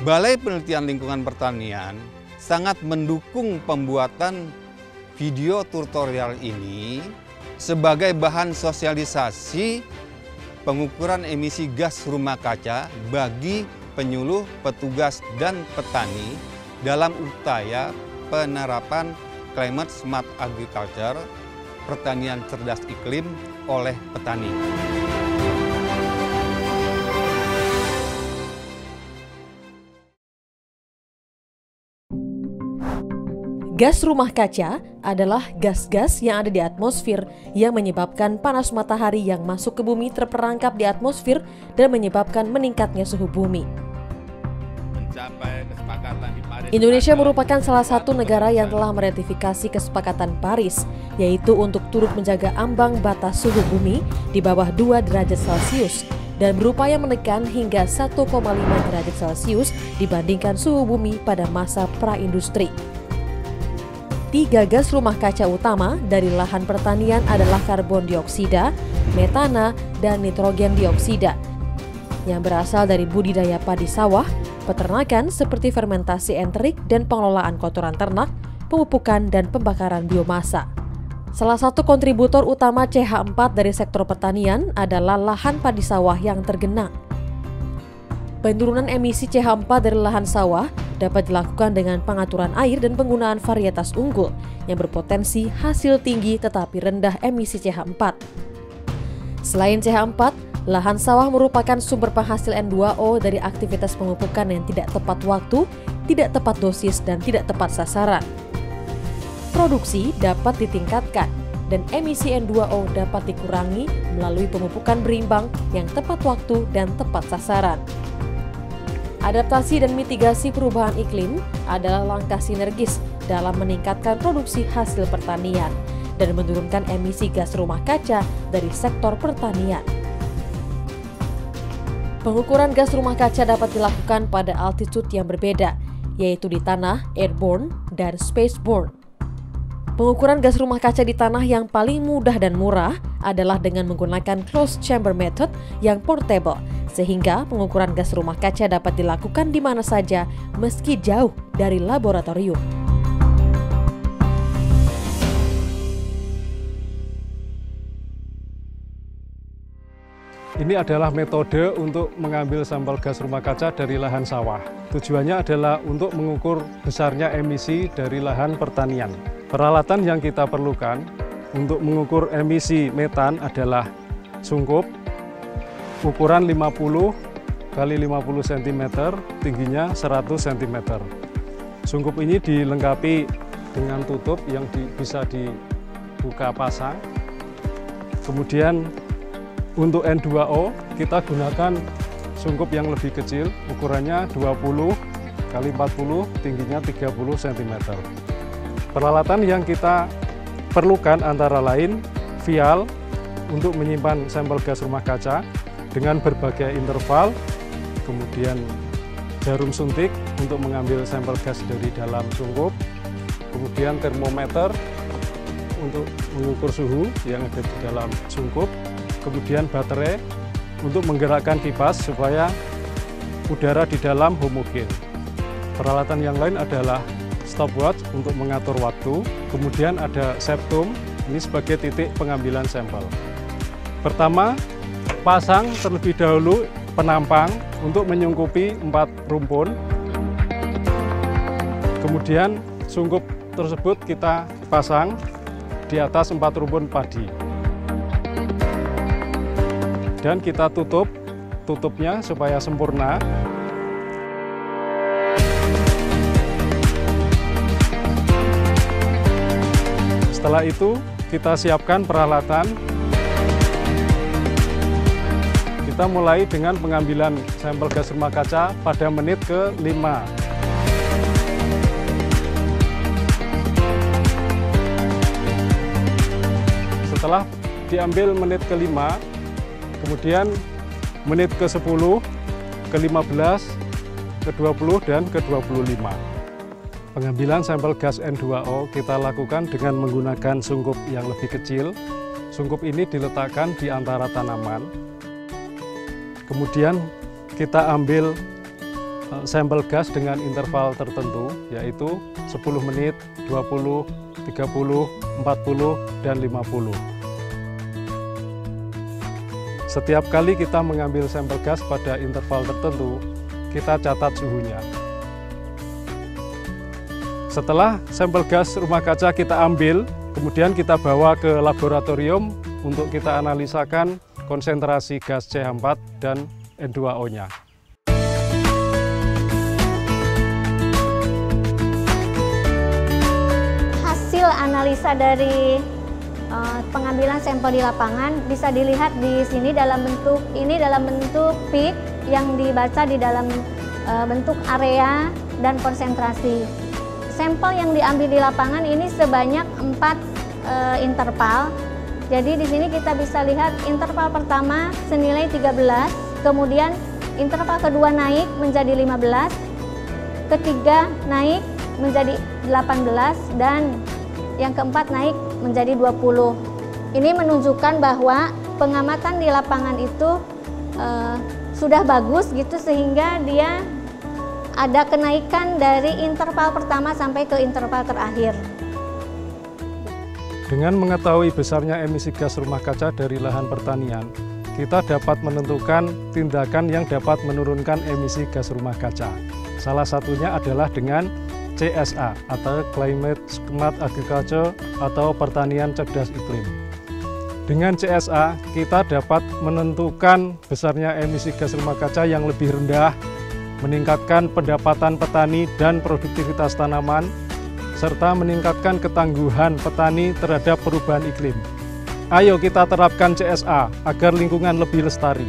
Balai Penelitian Lingkungan Pertanian sangat mendukung pembuatan video tutorial ini sebagai bahan sosialisasi pengukuran emisi gas rumah kaca bagi penyuluh, petugas, dan petani dalam upaya penerapan Climate Smart Agriculture, pertanian cerdas iklim oleh petani. Gas rumah kaca adalah gas-gas yang ada di atmosfer yang menyebabkan panas matahari yang masuk ke bumi terperangkap di atmosfer dan menyebabkan meningkatnya suhu bumi. Indonesia merupakan salah satu negara yang telah meratifikasi kesepakatan Paris, yaitu untuk turut menjaga ambang batas suhu bumi di bawah 2 derajat Celcius dan berupaya menekan hingga 1,5 derajat Celcius dibandingkan suhu bumi pada masa praindustri. 3 gas rumah kaca utama dari lahan pertanian adalah karbon dioksida, metana, dan nitrogen dioksida yang berasal dari budidaya padi sawah, peternakan seperti fermentasi enterik dan pengelolaan kotoran ternak, pemupukan dan pembakaran biomasa. Salah satu kontributor utama CH4 dari sektor pertanian adalah lahan padi sawah yang tergenang. Penurunan emisi CH4 dari lahan sawah dapat dilakukan dengan pengaturan air dan penggunaan varietas unggul yang berpotensi hasil tinggi tetapi rendah emisi CH4. Selain CH4, lahan sawah merupakan sumber penghasil N2O dari aktivitas pemupukan yang tidak tepat waktu, tidak tepat dosis, dan tidak tepat sasaran. Produksi dapat ditingkatkan dan emisi N2O dapat dikurangi melalui pemupukan berimbang yang tepat waktu dan tepat sasaran. Adaptasi dan mitigasi perubahan iklim adalah langkah sinergis dalam meningkatkan produksi hasil pertanian dan menurunkan emisi gas rumah kaca dari sektor pertanian. Pengukuran gas rumah kaca dapat dilakukan pada altitude yang berbeda, yaitu di tanah, airborne, dan spaceborne. Pengukuran gas rumah kaca di tanah yang paling mudah dan murah adalah dengan menggunakan closed chamber method yang portable, sehingga pengukuran gas rumah kaca dapat dilakukan di mana saja meski jauh dari laboratorium. Ini adalah metode untuk mengambil sampel gas rumah kaca dari lahan sawah. Tujuannya adalah untuk mengukur besarnya emisi dari lahan pertanian. Peralatan yang kita perlukan untuk mengukur emisi metan adalah sungkup, ukuran 50 x 50 cm, tingginya 100 cm. Sungkup ini dilengkapi dengan tutup yang bisa dibuka pasang. Kemudian untuk N2O kita gunakan sungkup yang lebih kecil, ukurannya 20 x 40, tingginya 30 cm. Peralatan yang kita perlukan antara lain vial untuk menyimpan sampel gas rumah kaca dengan berbagai interval, kemudian jarum suntik untuk mengambil sampel gas dari dalam sungkup, kemudian termometer untuk mengukur suhu yang ada di dalam sungkup, kemudian baterai untuk menggerakkan kipas supaya udara di dalam homogen. Peralatan yang lain adalah stopwatch untuk mengatur waktu, kemudian ada septum, ini sebagai titik pengambilan sampel. Pertama, pasang terlebih dahulu penampang untuk menyungkupi 4 rumpun. Kemudian sungkup tersebut kita pasang di atas 4 rumpun padi. Dan kita tutup tutupnya supaya sempurna. Setelah itu kita siapkan peralatan. Kita mulai dengan pengambilan sampel gas rumah kaca pada menit ke-5. Setelah diambil menit ke-5, kemudian menit ke-10, ke-15, ke-20, dan ke-25. Pengambilan sampel gas N2O kita lakukan dengan menggunakan sungkup yang lebih kecil. Sungkup ini diletakkan di antara tanaman. Kemudian kita ambil sampel gas dengan interval tertentu, yaitu 10 menit, 20, 30, 40, dan 50. Setiap kali kita mengambil sampel gas pada interval tertentu, kita catat suhunya. Setelah sampel gas rumah kaca kita ambil, kemudian kita bawa ke laboratorium untuk kita analisakan konsentrasi gas CH4 dan N2O-nya. Hasil analisa dari pengambilan sampel di lapangan bisa dilihat di sini dalam bentuk peak yang dibaca di dalam bentuk area dan konsentrasi. Sampel yang diambil di lapangan ini sebanyak 4 interval. Jadi di sini kita bisa lihat interval pertama senilai 13, kemudian interval kedua naik menjadi 15, ketiga naik menjadi 18, dan yang keempat naik menjadi 20. Ini menunjukkan bahwa pengamatan di lapangan itu sudah bagus gitu, sehingga dia ada kenaikan dari interval pertama sampai ke interval terakhir. Dengan mengetahui besarnya emisi gas rumah kaca dari lahan pertanian, kita dapat menentukan tindakan yang dapat menurunkan emisi gas rumah kaca. Salah satunya adalah dengan CSA atau Climate Smart Agriculture atau pertanian cerdas iklim. Dengan CSA, kita dapat menentukan besarnya emisi gas rumah kaca yang lebih rendah, meningkatkan pendapatan petani dan produktivitas tanaman, serta meningkatkan ketangguhan petani terhadap perubahan iklim. Ayo kita terapkan CSA agar lingkungan lebih lestari.